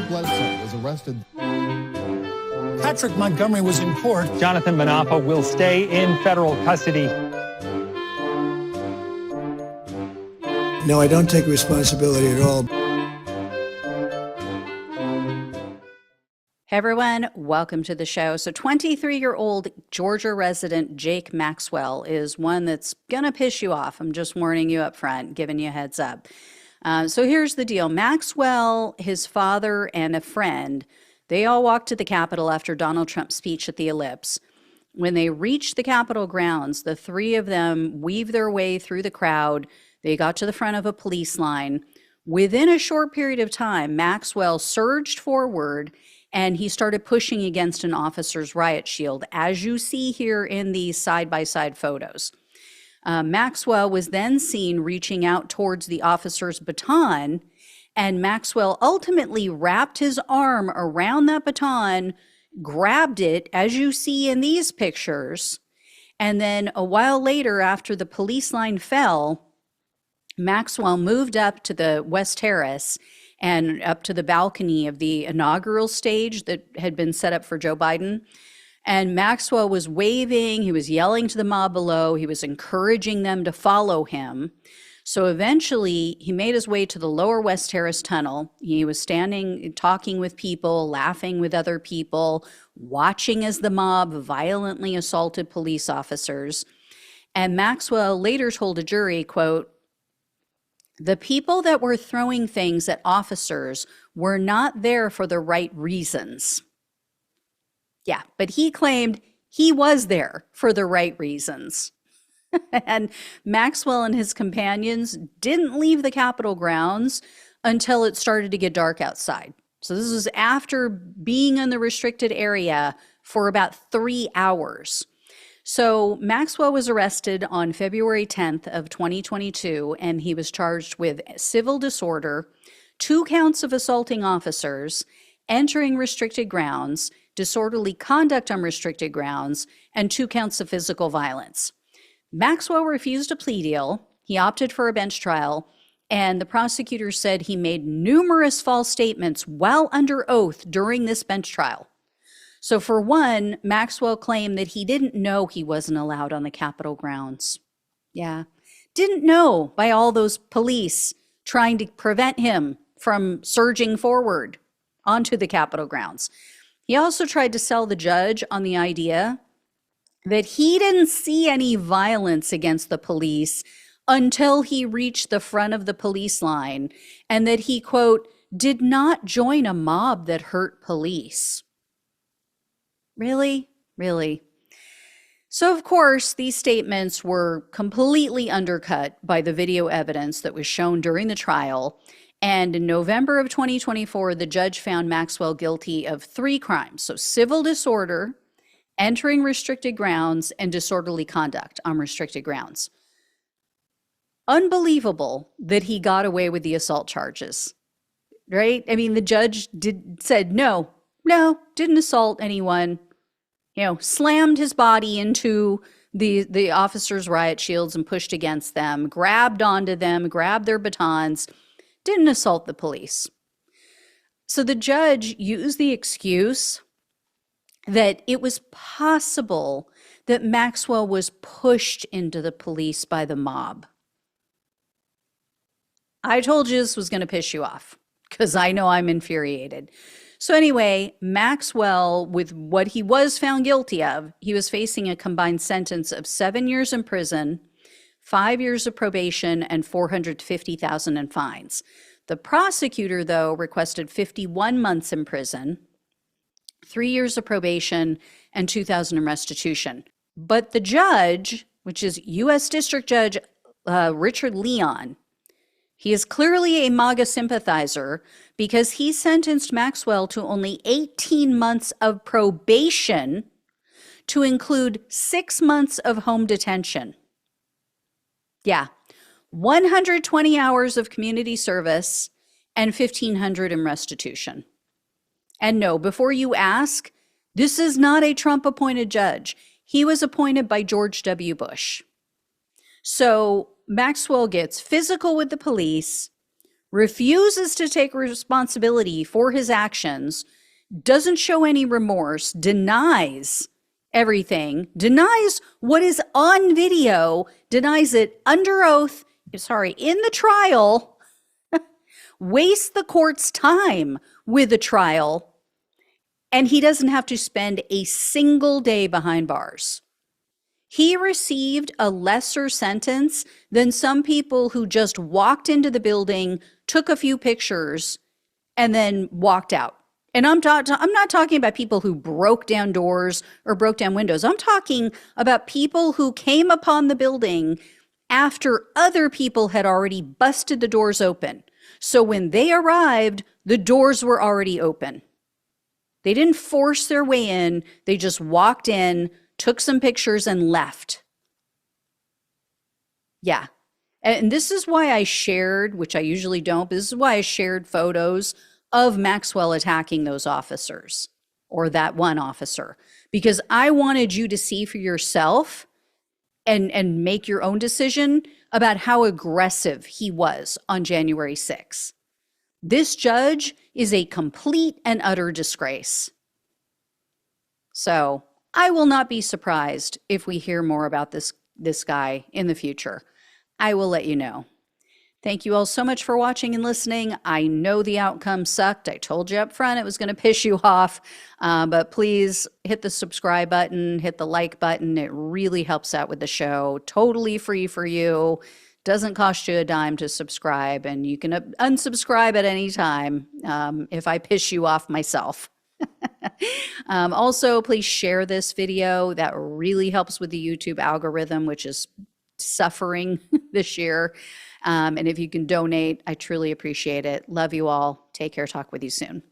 Bledsoe was arrested. Patrick Montgomery was in court. Jonathan Manapa will stay in federal custody. No, I don't take responsibility at all. Hey everyone, welcome to the show. So 23-year-old Georgia resident Jake Maxwell is one that's gonna piss you off. I'm just warning you up front, giving you a heads up. So here's the deal. Maxwell, his father, and a friend, they all walked to the Capitol after Donald Trump's speech at the Ellipse. When they reached the Capitol grounds, the three of them weaved their way through the crowd. They got to the front of a police line. Within a short period of time, Maxwell surged forward and he started pushing against an officer's riot shield, as you see here in these side-by-side photos. Maxwell was then seen reaching out towards the officer's baton, and Maxwell ultimately wrapped his arm around that baton, grabbed it, as you see in these pictures, and then a while later, after the police line fell, Maxwell moved up to the West Terrace and up to the balcony of the inaugural stage that had been set up for Joe Biden. And Maxwell was waving, he was yelling to the mob below, he was encouraging them to follow him. So eventually he made his way to the lower West Terrace tunnel. He was standing, talking with people, laughing with other people, watching as the mob violently assaulted police officers. And Maxwell later told a jury, quote, "The people that were throwing things at officers were not there for the right reasons." Yeah, but he claimed he was there for the right reasons. And Maxwell and his companions didn't leave the Capitol grounds until it started to get dark outside. So this was after being in the restricted area for about 3 hours. So Maxwell was arrested on February 10th of 2022, and he was charged with civil disorder, 2 counts of assaulting officers, entering restricted grounds, disorderly conduct on restricted grounds, and 2 counts of physical violence. Maxwell refused a plea deal. He opted for a bench trial, and the prosecutor said he made numerous false statements while under oath during this bench trial. So for one, Maxwell claimed that he didn't know he wasn't allowed on the Capitol grounds. Yeah, didn't know by all those police trying to prevent him from surging forward onto the Capitol grounds. He also tried to sell the judge on the idea that he didn't see any violence against the police until he reached the front of the police line, and that he, quote, "did not join a mob that hurt police." Really? Really? So, of course, these statements were completely undercut by the video evidence that was shown during the trial. And in November of 2024, the judge found Maxwell guilty of 3 crimes. So civil disorder, entering restricted grounds, and disorderly conduct on restricted grounds. Unbelievable that he got away with the assault charges, right? I mean, the judge said, no, didn't assault anyone. You know, slammed his body into the officers' riot shields and pushed against them, grabbed onto them, grabbed their batons, didn't assault the police. So the judge used the excuse that it was possible that Maxwell was pushed into the police by the mob. I told you this was going to piss you off because I know I'm infuriated. So anyway, Maxwell, with what he was found guilty of, he was facing a combined sentence of 7 years in prison, 5 years of probation, and $450,000 in fines. The prosecutor, though, requested 51 months in prison, 3 years of probation, and $2,000 in restitution. But the judge, which is U.S. District Judge Richard Leon, he is clearly a MAGA sympathizer because he sentenced Maxwell to only 18 months of probation to include 6 months of home detention. Yeah, 120 hours of community service and $1,500 in restitution. And no, before you ask, this is not a Trump-appointed judge. He was appointed by George W. Bush. So Maxwell gets physical with the police, refuses to take responsibility for his actions, doesn't show any remorse, denies everything, denies what is on video, denies it under oath, in the trial, wastes the court's time with the trial, and he doesn't have to spend a single day behind bars. He received a lesser sentence than some people who just walked into the building, took a few pictures, and then walked out. And I'm not talking about people who broke down doors or broke down windows. I'm talking about people who came upon the building after other people had already busted the doors open. So when they arrived, the doors were already open. They didn't force their way in. They just walked in, took some pictures, and left. Yeah. And this is why I shared, which I usually don't, but this is why I shared photos of Maxwell attacking those officers, or that one officer, because I wanted you to see for yourself and make your own decision about how aggressive he was on January 6th. This judge is a complete and utter disgrace. So I will not be surprised if we hear more about this guy in the future. I will let you know. Thank you all so much for watching and listening. I know the outcome sucked. I told you up front it was going to piss you off, but please hit the subscribe button, hit the like button. It really helps out with the show. Totally free for you. Doesn't cost you a dime to subscribe, and you can unsubscribe at any time if I piss you off myself. Also, please share this video. That really helps with the YouTube algorithm, which is suffering this year. And if you can donate, I truly appreciate it. Love you all. Take care. Talk with you soon.